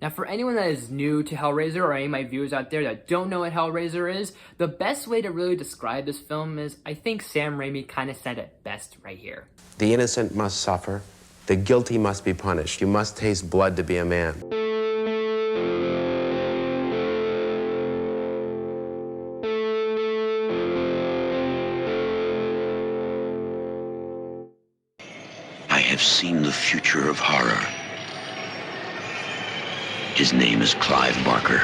Now, for anyone that is new to HellRaiser or any of my viewers out there that don't know what HellRaiser is, the best way to really describe this film is, I think Sam Raimi kind of said it best right here. The innocent must suffer. The guilty must be punished. You must taste blood to be a man. I have seen the future of horror. His name is Clive Barker.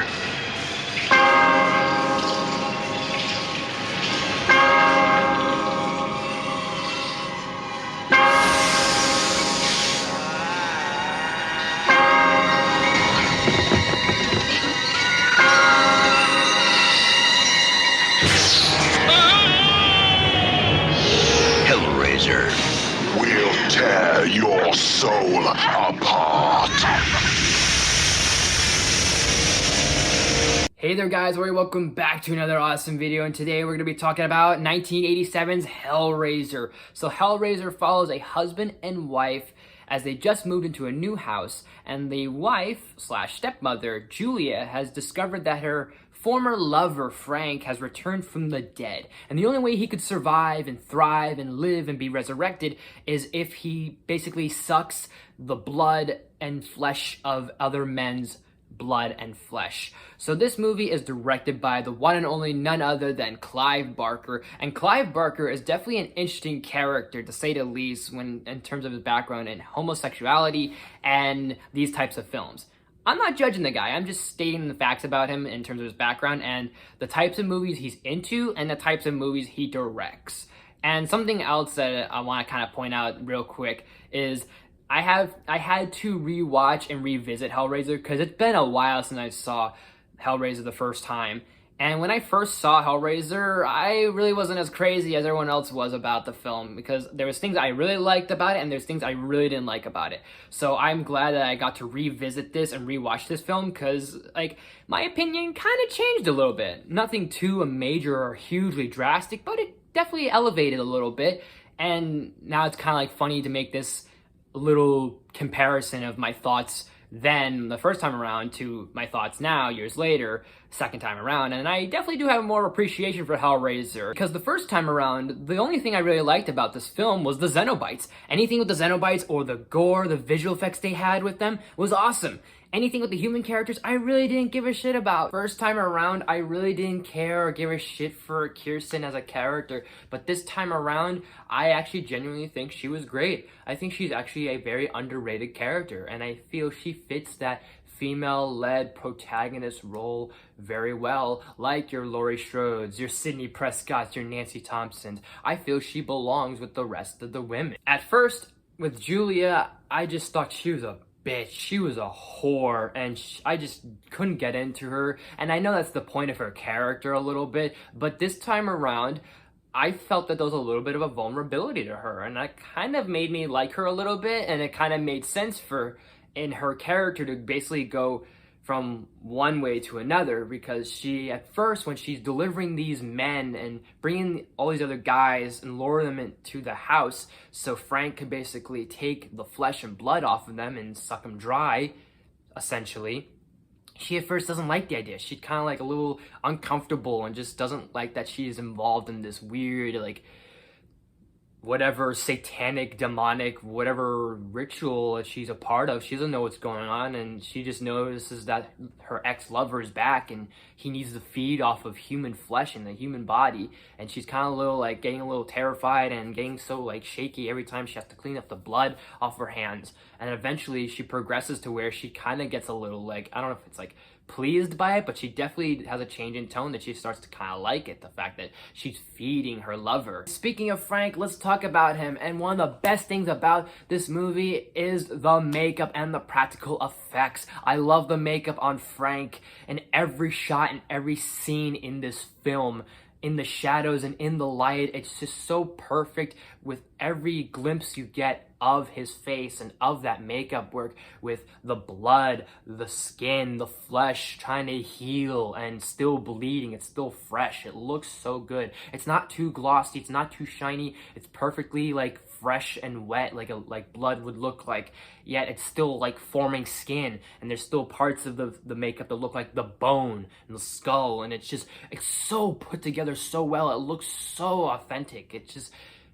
HellRaiser. We'll tear your soul apart. Hey there guys, welcome back to another awesome video, and today we're going to be talking about 1987's HellRaiser. So HellRaiser follows a husband and wife as they just moved into a new house, and the wife slash stepmother, Julia, has discovered that her former lover, Frank, has returned from the dead. And the only way he could survive and thrive and live and be resurrected is if he basically sucks the blood and flesh of other men's blood and flesh. So this movie is directed by the one and only none other than Clive Barker, and Clive Barker is definitely an interesting character, to say the least, when in terms of his background in homosexuality and these types of films. I'm not judging the guy, I'm just stating the facts about him in terms of his background and the types of movies he's into and the types of movies he directs. And something else that I want to kind of point out real quick is I had to rewatch and revisit HellRaiser because it's been a while since I saw HellRaiser the first time. And when I first saw HellRaiser, I really wasn't as crazy as everyone else was about the film, because there was things I really liked about it and there's things I really didn't like about it. So I'm glad that I got to revisit this and rewatch this film because, like, my opinion kind of changed a little bit. Nothing too major or hugely drastic, but it definitely elevated a little bit. And now it's kind of like funny to make this little comparison of my thoughts then the first time around to my thoughts now, years later, second time around. And I definitely do have more appreciation for HellRaiser, because the first time around, the only thing I really liked about this film was the Xenobites. Anything with the Xenobites or the gore, the visual effects they had with them was awesome. Anything with the human characters, I really didn't give a shit about. First time around, I really didn't care or give a shit for Kirsten as a character. But this time around, I actually genuinely think she was great. I think she's actually a very underrated character, and I feel she fits that female-led protagonist role very well, like your Laurie Strode's, your Sidney Prescott's, your Nancy Thompson's. I feel she belongs with the rest of the women. At first, with Julia, I just thought she was a bitch. She was a whore, and I just couldn't get into her. And I know that's the point of her character a little bit, but this time around, I felt that there was a little bit of a vulnerability to her, and that kind of made me like her a little bit, and it kind of made sense in her character to basically go from one way to another, because she, at first, when she's delivering these men and bringing all these other guys and lure them into the house so Frank could basically take the flesh and blood off of them and suck them dry, essentially, she at first doesn't like the idea. She's kind of like a little uncomfortable and just doesn't like that she's involved in this weird, like, whatever satanic, demonic, whatever ritual that she's a part of. She doesn't know what's going on, and she just notices that her ex-lover is back and he needs to feed off of human flesh and the human body, and she's kind of a little, like, getting a little terrified and getting so, like, shaky every time she has to clean up the blood off her hands. And eventually she progresses to where she kind of gets a little, like, I don't know if it's like pleased by it, but she definitely has a change in tone that she starts to kind of like it, the fact that she's feeding her lover. Speaking of Frank, let's talk about him. And one of the best things about this movie is the makeup and the practical effects. I love the makeup on Frank in every shot and every scene in this film. In the shadows and in the light, it's just so perfect with every glimpse you get of his face and of that makeup work, with the blood, the skin, the flesh trying to heal and still bleeding. It's still fresh. It looks so good. It's not too glossy. It's not too shiny. It's perfectly, like, fresh and wet like blood would look like, yet it's still like forming skin, and there's still parts of the makeup that look like the bone and the skull, and it's so put together so well. It looks so authentic. It's just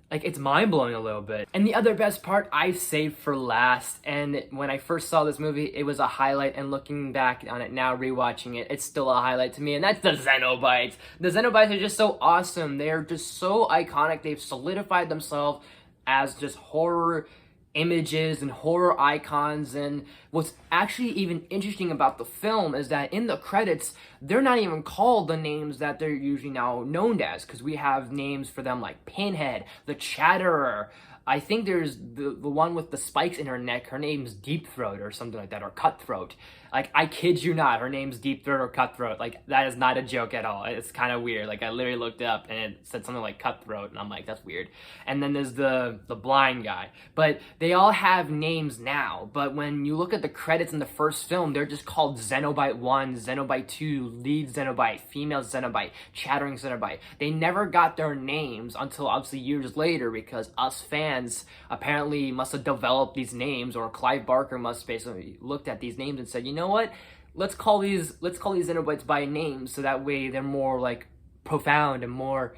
like, it's mind-blowing a little bit. And the other best part I saved for last, and when I first saw this movie, it was a highlight, and looking back on it now, rewatching it, it's still a highlight to me, and that's the Xenobites. The Xenobites are just so awesome. They're just so iconic. They've solidified themselves as just horror images and horror icons. And what's actually even interesting about the film is that in the credits, they're not even called the names that they're usually now known as, because we have names for them like Pinhead, the Chatterer. I think there's the one with the spikes in her neck, her name's Deep Throat or something like that, or Cutthroat. Like, I kid you not, her name's Deep Throat or Cutthroat. Like, that is not a joke at all. It's kind of weird. Like, I literally looked it up and it said something like Cutthroat, and I'm like, that's weird. And then there's the blind guy. But they all have names now. But when you look at the credits in the first film, they're just called Xenobite 1, Xenobite 2, Lead Xenobite, Female Xenobite, Chattering Xenobite. They never got their names until obviously years later, because us fans apparently must have developed these names, or Clive Barker must basically looked at these names and said, you know what? Let's call these Xenobites by name, so that way they're more like profound and more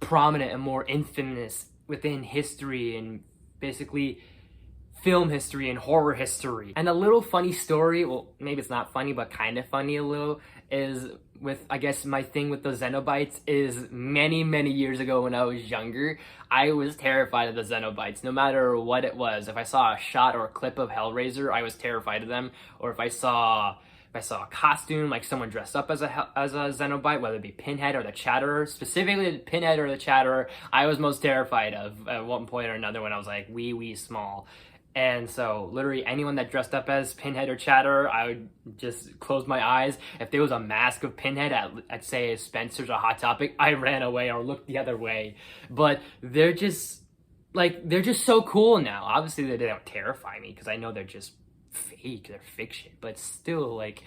prominent and more infamous within history and basically film history and horror history. And a little funny story, well, maybe it's not funny, but kind of funny a little, is with, I guess, my thing with the Xenobites is many years ago when I was younger, I was terrified of the Xenobites, no matter what it was. If I saw a shot or a clip of HellRaiser, I was terrified of them. Or if I saw a costume, like someone dressed up as a Xenobite, whether it be Pinhead or the Chatterer, specifically the Pinhead or the Chatterer, I was most terrified of at one point or another when I was like wee small. And so literally anyone that dressed up as Pinhead or Chatterer, I would just close my eyes. If there was a mask of Pinhead at say Spencer's or Hot Topic, I ran away or looked the other way. But they're just so cool now. Obviously they don't terrify me because I know they're just fake, they're fiction, but still, like,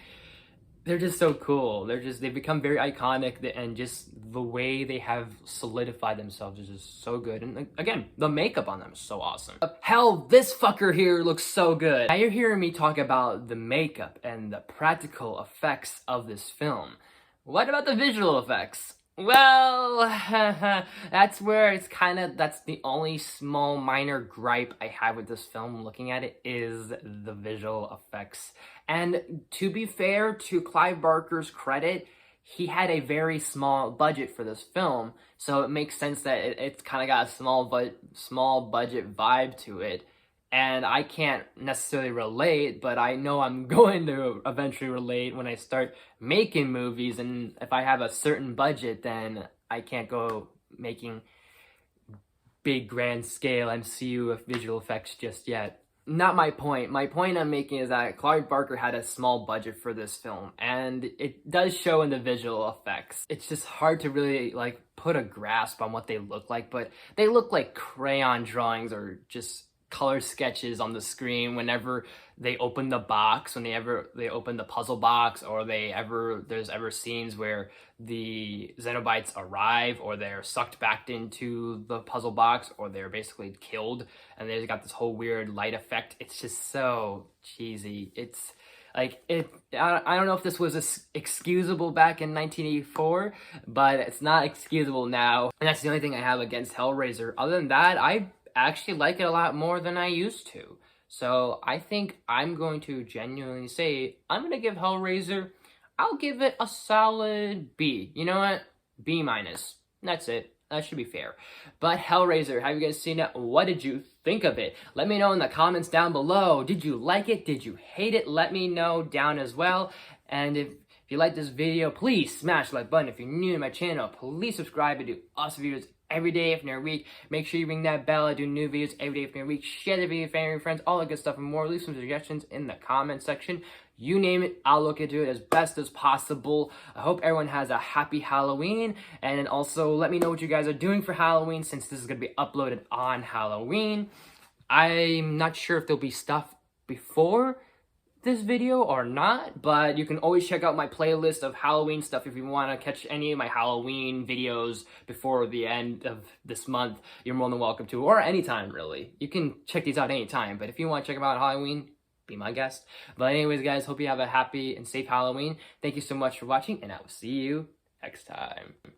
they're just so cool. They've become very iconic, and just the way they have solidified themselves is just so good. And again, the makeup on them is so awesome. Hell, this fucker here looks so good. Now you're hearing me talk about the makeup and the practical effects of this film. What about the visual effects? Well, that's where that's the only small minor gripe I have with this film looking at it, is the visual effects. And to be fair to Clive Barker's credit, he had a very small budget for this film, so it makes sense that it's kind of got a small budget vibe to it. And I can't necessarily relate, but I know I'm going to eventually relate when I start making movies. And if I have a certain budget, then I can't go making big grand scale MCU visual effects just yet. Not my point. My point I'm making is that Clive Barker had a small budget for this film, and it does show in the visual effects. It's just hard to really like put a grasp on what they look like, but they look like crayon drawings or just color sketches on the screen whenever they open the box, when they open the puzzle box, or there's ever scenes where the Xenobites arrive, or they're sucked back into the puzzle box, or they're basically killed, and they've got this whole weird light effect. It's just so cheesy. It's like, I don't know if this was excusable back in 1984, but it's not excusable now. And that's the only thing I have against HellRaiser. Other than that, I actually like it a lot more than I used to. So I think I'm going to genuinely say I'm going to give HellRaiser, I'll give it a solid B. You know what? B-. That's it. That should be fair. But HellRaiser, have you guys seen it? What did you think of it? Let me know in the comments down below. Did you like it? Did you hate it? Let me know down as well. And if you like this video, please smash the like button. If you're new to my channel, please subscribe. I do awesome videos every day, if not every week. Make sure you ring that bell. I do new videos every day, if not every week. Share the video with family and friends, all that good stuff and more. Leave some suggestions in the comment section. You name it, I'll look into it as best as possible. I hope everyone has a happy Halloween. And then also let me know what you guys are doing for Halloween, since this is going to be uploaded on Halloween. I'm not sure if there'll be stuff before this video or not, but you can always check out my playlist of Halloween stuff if you want to catch any of my Halloween videos before the end of this month. You're more than welcome to, or anytime really. You can check these out anytime, but if you want to check them out Halloween, be my guest. But anyways, guys, hope you have a happy and safe Halloween. Thank you so much for watching, and I will see you next time.